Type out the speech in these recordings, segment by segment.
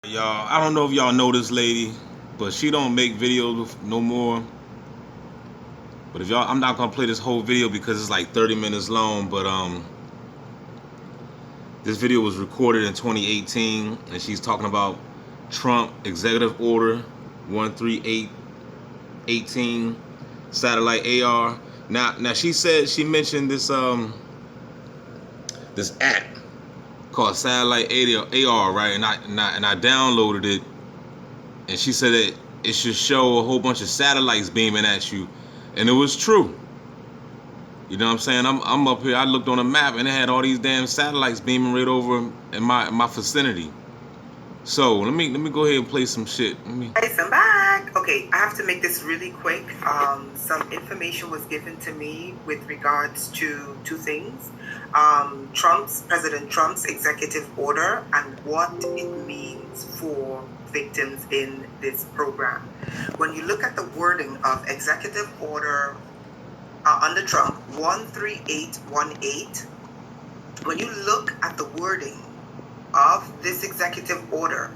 Y'all, I don't know if y'all know this lady, but she don't make videos no more. But if y'all, I'm not gonna play this whole video because it's like 30 minutes long. But this video was recorded in 2018, and she's talking about Trump Executive Order 13818 satellite AR. Now she mentioned this app called satellite AR, right? And I downloaded it, and she said that it should show a whole bunch of satellites beaming at you, and it was true. You know what I'm saying? I'm up here. I looked on a map, and it had all these damn satellites beaming right over in my vicinity. So let me go ahead and play some shit. Guys, I'm back. Okay, I have to make this really quick. Some information was given to me with regards to two things: President Trump's executive order and what it means for victims in this program. When you look at the wording of executive order under Trump 13818, when you look at the wording of this executive order,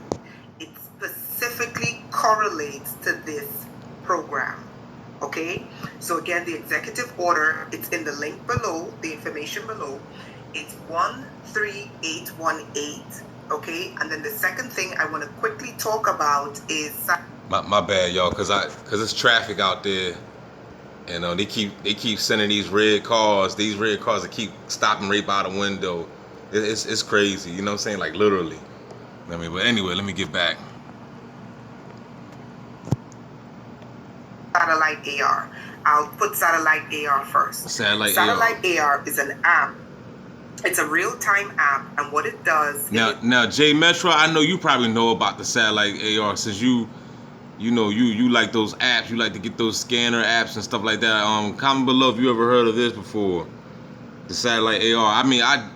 it specifically correlates to this program. Okay, so again, the executive order, it's in the link below, the information below. It's 13818. Okay, and then the second thing I want to quickly talk about is my bad, y'all, cause it's traffic out there, and they keep sending these red cars. These red cars that keep stopping right by the window. It's crazy. You know what I'm saying? Like literally. But anyway, let me get back. Satellite AR. I'll put satellite AR first. Satellite AR is an app. It's a real-time app, and what it does. Now, Jay Metro, I know you probably know about the satellite AR since you like those apps. You like to get those scanner apps and stuff like that. Comment below if you ever heard of this before. The satellite AR. I mean, I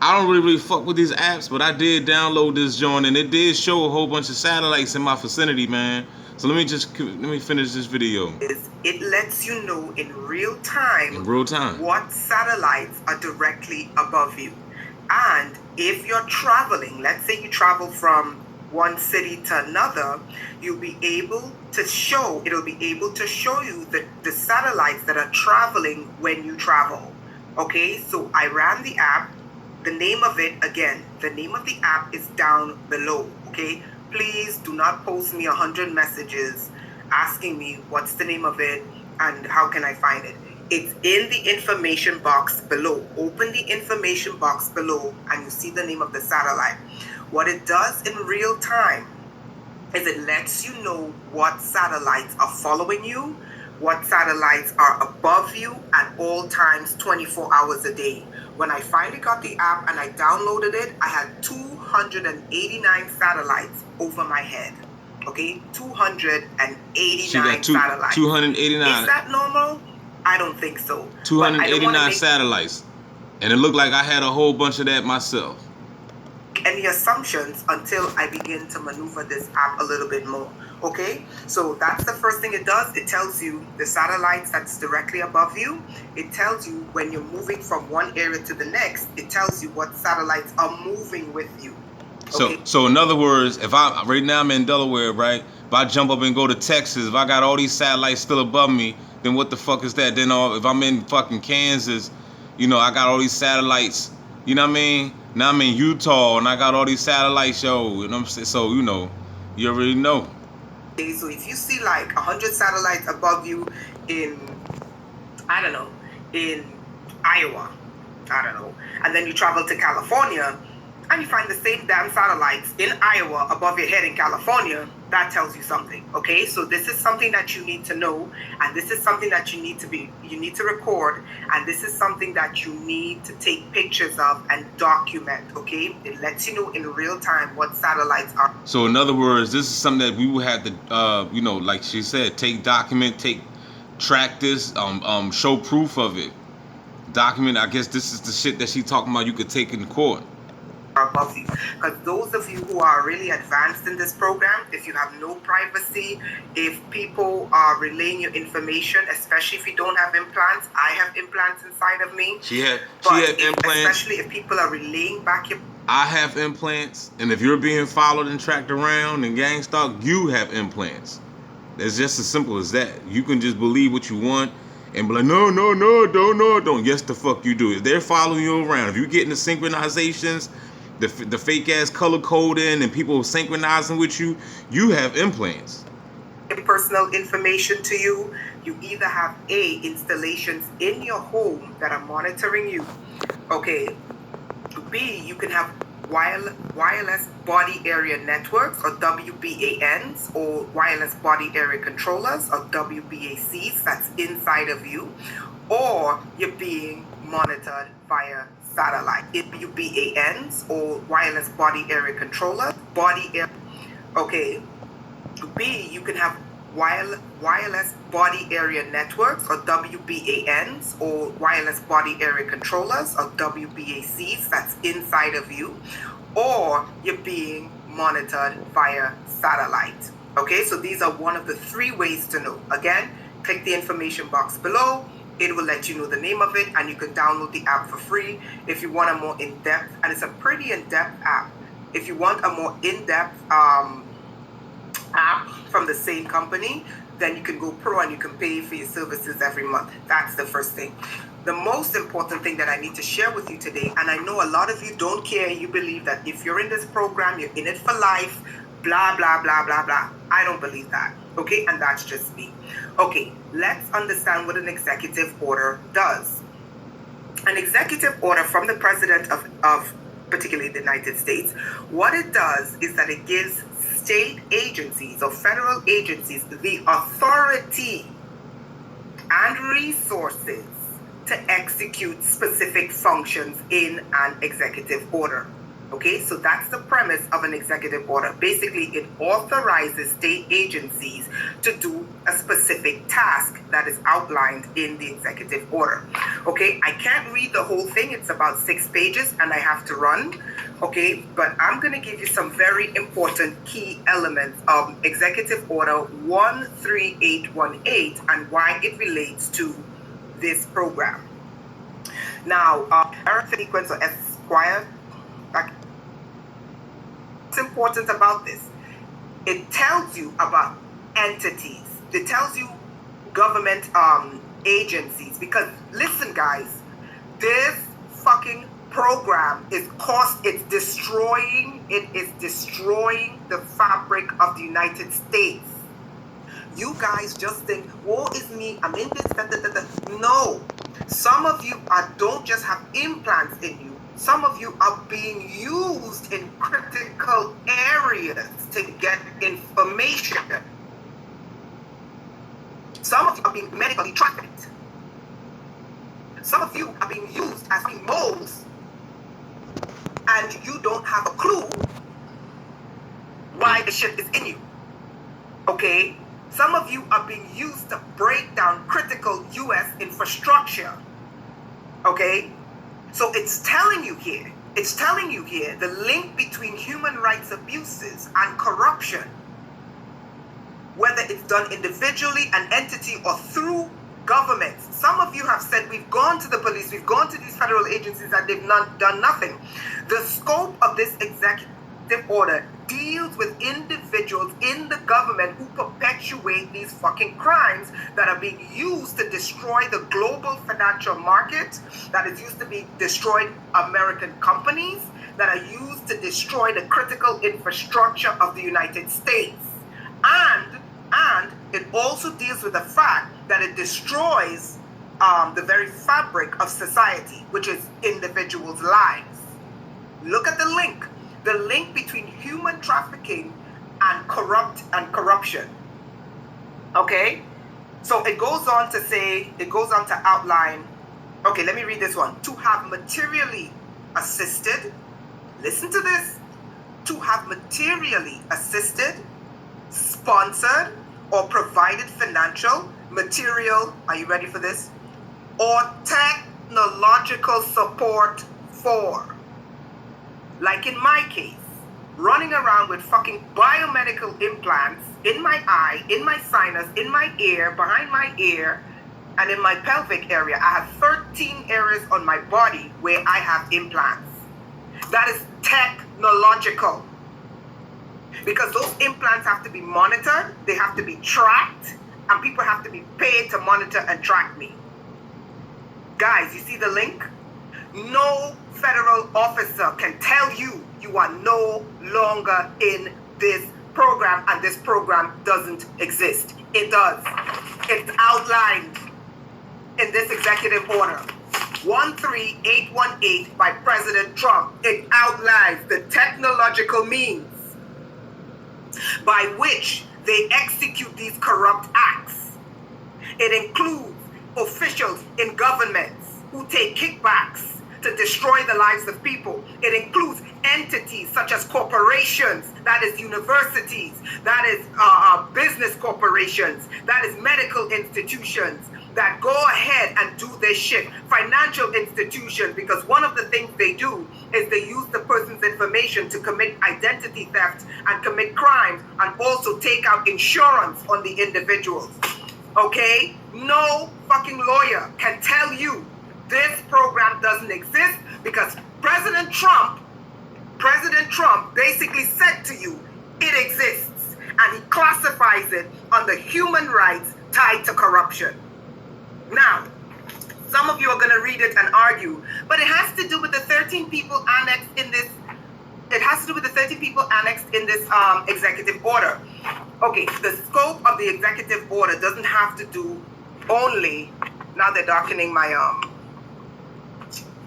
don't really fuck with these apps, but I did download this joint, and it did show a whole bunch of satellites in my vicinity, man. So let me finish this video. It lets you know in real time what satellites are directly above you. And if you're traveling, let's say you travel from one city to another, it'll be able to show you the satellites that are traveling when you travel. Okay, so I ran the app. The name of it, again, the name of the app is down below. Okay, please do not post me 100 messages asking me what's the name of it and how can I find it. It's in the information box below. Open the information box below and you see the name of the satellite. What it does in real time is it lets you know what satellites are following you, what satellites are above you at all times, 24 hours a day. When I finally got the app and I downloaded it, I had 289 satellites over my head. Okay, 289 satellites. 289. Is that normal? I don't think so. 289 satellites. And it looked like I had a whole bunch of that myself. Any assumptions until I begin to maneuver this app a little bit more. Okay, so that's the first thing it does. It tells you the satellites that's directly above you. It tells you when you're moving from one area to the next. It tells you what satellites are moving with you. Okay? So in other words, if right now I'm in Delaware, right? If I jump up and go to Texas, if I got all these satellites still above me, then what the fuck is that? Then if I'm in fucking Kansas, I got all these satellites. You know what I mean? Now I'm in Utah and I got all these satellites, yo. You know what I'm saying? So you already know. So if you see like 100 satellites above you in, I don't know, in Iowa, I don't know, and then you travel to California and you find the same damn satellites in Iowa above your head in California, that tells you something. Okay, so this is something that you need to know, and this is something that you need to record, and this is something that you need to take pictures of and document. Okay, it lets you know in real time what satellites are. So in other words, this is something that we would have to like she said, track this, show proof of it, document. I guess this is the shit that she talking about you could take in court. Above you, because those of you who are really advanced in this program, if you have no privacy, if people are relaying your information, especially if you don't have implants, I have implants inside of me. She had implants. Especially if people are relaying back your I have implants, and if you're being followed and tracked around and gang stalked, you have implants. It's just as simple as that. You can just believe what you want and be like, no, no, no, don't. Yes, the fuck you do. If they're following you around, if you're getting the synchronizations, the fake ass color coding, and people synchronizing with you, you have implants. Personal information to you. You either have installations in your home that are monitoring you. Okay. B, you can have wireless body area networks, or WBANs, or wireless body area controllers, or WBACs, that's inside of you, or you're being monitored via satellite. WBANs, or wireless body area controllers, okay. B, you can have wireless body area networks, or WBANs, or wireless body area controllers, or WBACs, that's inside of you, or you're being monitored via satellite. Okay, so these are one of the 3 ways to know. Again, click the information box below. It will let you know the name of it, and you can download the app for free if you want a more in-depth, and it's a pretty in-depth app. If you want a more in-depth app from the same company, then you can go pro and you can pay for your services every month. That's the first thing. The most important thing that I need to share with you today, and I know a lot of you don't care, you believe that if you're in this program, you're in it for life, blah, blah, blah, blah, blah. I don't believe that, okay? And that's just me. Okay, let's understand what an executive order does. An executive order from the president of particularly the United States, what it does is that it gives state agencies or federal agencies the authority and resources to execute specific functions in an executive order. Okay, so that's the premise of an executive order. Basically, it authorizes state agencies to do a specific task that is outlined in the executive order. Okay, I can't read the whole thing. It's about 6 pages and I have to run. Okay, but I'm going to give you some very important key elements of Executive Order 13818 and why it relates to this program. Now, sequence or Esquire, what's important about this? It tells you about entities. It tells you government agencies. Because listen, guys, this fucking program is destroying the fabric of the United States. You guys just think, woe is me, I'm in this, No. Some of you don't just have implants in you. Some of you are being used in critical areas to get information. Some of you are being medically trafficked. Some of you are being used as being moles, and you don't have a clue why the shit is in you. Okay? Some of you are being used to break down critical U.S. infrastructure. Okay? So it's telling you here the link between human rights abuses and corruption, whether it's done individually, an entity, or through governments. Some of you have said, we've gone to the police, we've gone to these federal agencies, and they've not done nothing. The scope of this executive order deals with individuals in the government who perpetuate these fucking crimes that are being used to destroy the global financial market, that is used to be destroyed American companies, that are used to destroy the critical infrastructure of the United States. And it also deals with the fact that it destroys the very fabric of society, which is individuals' lives. Look at the link between human trafficking and corruption. Okay? So it goes on to outline, okay, let me read this one. To have materially assisted, listen to this, to have materially assisted, sponsored, or provided financial, material, are you ready for this? Or technological support for. Like in my case, running around with fucking biomedical implants in my eye, in my sinus, in my ear, behind my ear, and in my pelvic area. I have 13 areas on my body where I have implants. That is technological. Because those implants have to be monitored, they have to be tracked, and people have to be paid to monitor and track me. Guys, you see the link? No federal officer can tell you you are no longer in this program and this program doesn't exist. It does. It's outlined in this executive order 13818 by President Trump. It outlines the technological means by which they execute these corrupt acts. It includes officials in governments who take kickbacks to destroy the lives of people. It includes entities such as corporations, that is universities, that is business corporations, that is medical institutions that go ahead and do this shit. Financial institutions, because one of the things they do is they use the person's information to commit identity theft and commit crimes and also take out insurance on the individuals. Okay? No fucking lawyer can tell you this program doesn't exist because President Trump basically said to you, it exists, and he classifies it under human rights tied to corruption. Now, some of you are going to read it and argue, but it has to do with the 13 people annexed in this. It has to do with the 13 people annexed in this executive order. Okay, the scope of the executive order doesn't have to do only. Now they're darkening my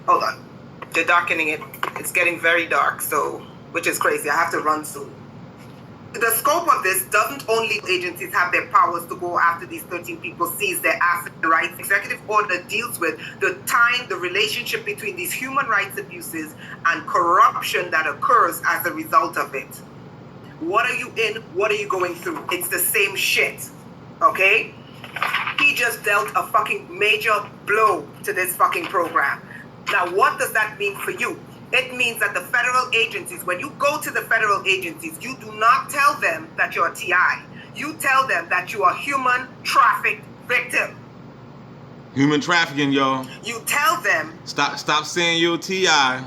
hold on. They're darkening it. It's getting very dark, so, which is crazy. I have to run soon. The scope of this doesn't only agencies have their powers to go after these 13 people, seize their asset rights. Executive order deals with the relationship between these human rights abuses and corruption that occurs as a result of it. What are you in? What are you going through? It's the same shit. Okay? He just dealt a fucking major blow to this fucking program. Now, what does that mean for you? It means that the federal agencies, when you go to the federal agencies, you do not tell them that you're a TI. You tell them that you are a human trafficked victim. Human trafficking, y'all. You tell them. Stop saying you're a TI.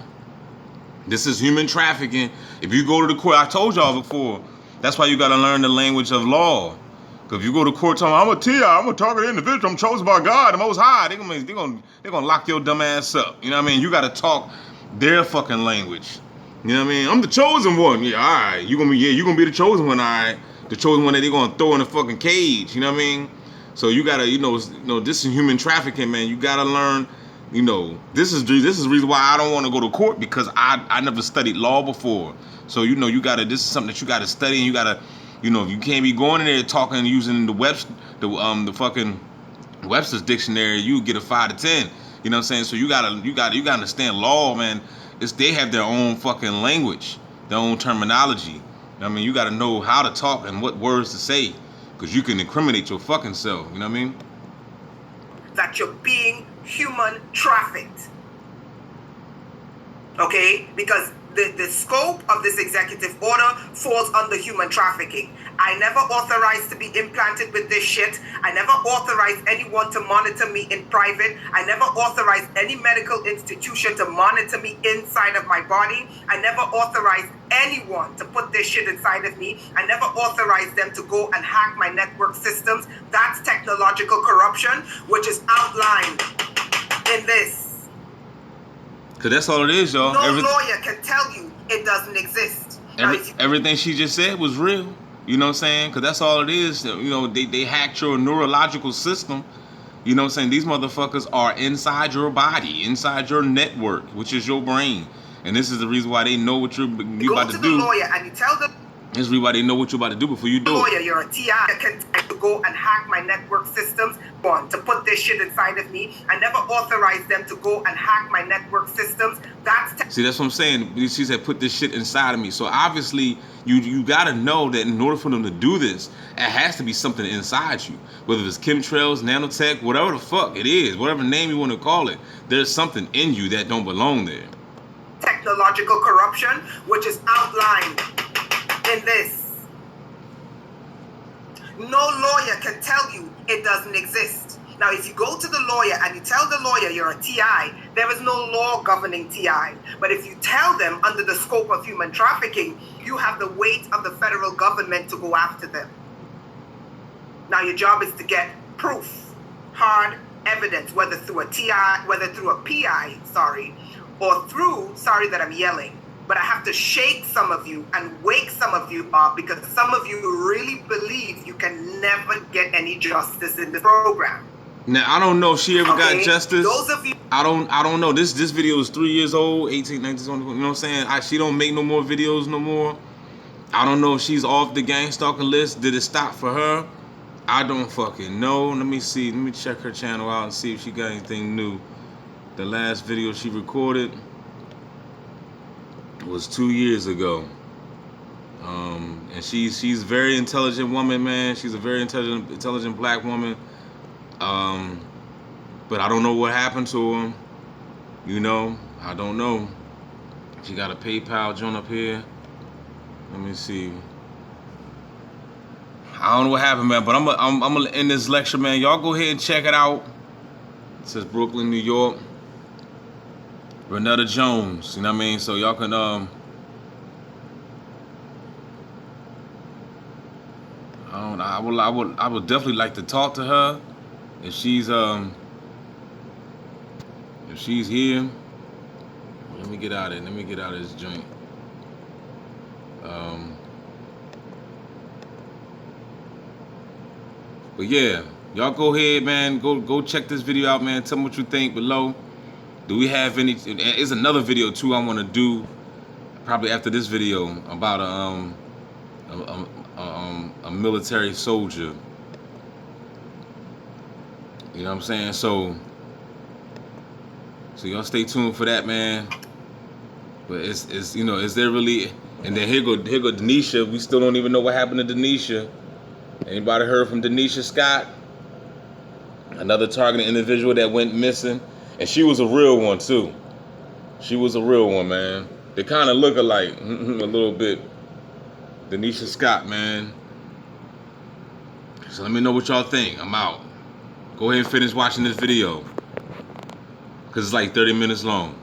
This is human trafficking. If you go to the court, I told y'all before, that's why you got to learn the language of law. Because if you go to court telling I'm a TI, I'm a targeted individual, I'm chosen by God, the Most High, they're gonna lock your dumb ass up. You know what I mean? You got to talk their fucking language. You know what I mean? I'm the chosen one. Yeah, all right. You're gonna be the chosen one, all right. The chosen one that they're gonna throw in a fucking cage. You know what I mean? So you gotta, this is human trafficking, man. You gotta learn. This is the reason why I don't want to go to court, because I never studied law before. So you gotta. This is something that you gotta study, and you gotta. You can't be going in there talking and using the fucking Webster's dictionary. You get a 5 to 10. You know what I'm saying? So you gotta understand law, man. They have their own fucking language, their own terminology. I mean, you gotta know how to talk and what words to say, because you can incriminate your fucking self. You know what I mean? That you're being human trafficked. Okay? Because the scope of this executive order falls under human trafficking. I never authorized to be implanted with this shit. I never authorized anyone to monitor me in private. I never authorized any medical institution to monitor me inside of my body. I never authorized anyone to put this shit inside of me. I never authorized them to go and hack my network systems. That's technological corruption, which is outlined in this. Cause that's all it is, y'all. No lawyer can tell you it doesn't exist. Everything she just said was real. You know what I'm saying? Cause that's all it is. They hacked your neurological system. You know what I'm saying? These motherfuckers are inside your body, inside your network, which is your brain. And this is the reason why they know what you about to do. Go to the lawyer and you tell them. This is the reason why they know what you're about to do before you do it. Lawyer, you're a TI. I can go and hack my network systems to put this shit inside of me. I never authorized them to go and hack my network systems. See, that's what I'm saying. She said, put this shit inside of me. So obviously, you got to know that in order for them to do this, it has to be something inside you. Whether it's chemtrails, nanotech, whatever the fuck it is, whatever name you want to call it, there's something in you that don't belong there. Technological corruption, which is outlined in this. No lawyer can tell you it doesn't exist. Now, if you go to the lawyer and you tell the lawyer you're a TI, there is no law governing TI. But if you tell them under the scope of human trafficking, you have the weight of the federal government to go after them. Now, your job is to get proof, hard evidence, whether through a TI, whether through a PI, or through, sorry that I'm yelling, but I have to shake some of you and wake some of you up, because some of you really believe you can never get any justice in the program. Now, I don't know if she ever got justice. Those of you, I don't know. This video is 3 years old, 18, 19, 20, you know what I'm saying? She don't make no more videos no more. I don't know if she's off the gang stalking list. Did it stop for her? I don't fucking know. Let me see. Let me check her channel out and see if she got anything new. The last video she recorded was 2 years ago. And she's a very intelligent woman, man. She's a very intelligent black woman. But I don't know what happened to him. You know, I don't know. She got a PayPal joint up here. Let me see. I don't know what happened, man. But I'm gonna end this lecture, man. Y'all go ahead and check it out. It says Brooklyn, New York. Renetta Jones. You know what I mean? So y'all can I would definitely like to talk to her. If she's here, let me get out of it. Let me get out of this joint. But yeah, y'all go ahead, man. Go check this video out, man. Tell me what you think below. Do we have any? There's another video too I want to do, probably after this video, about a military soldier. You know what I'm saying? So y'all stay tuned for that, man. But it's you know, is there really? And then here go Denisha. We still don't even know what happened to Denisha. Anybody heard from Denisha Scott? Another targeted individual that went missing, and she was a real one too. She was a real one, man. They kind of look alike a little bit. Denisha Scott, man. So let me know what y'all think. I'm out. Go ahead and finish watching this video, because it's like 30 minutes long.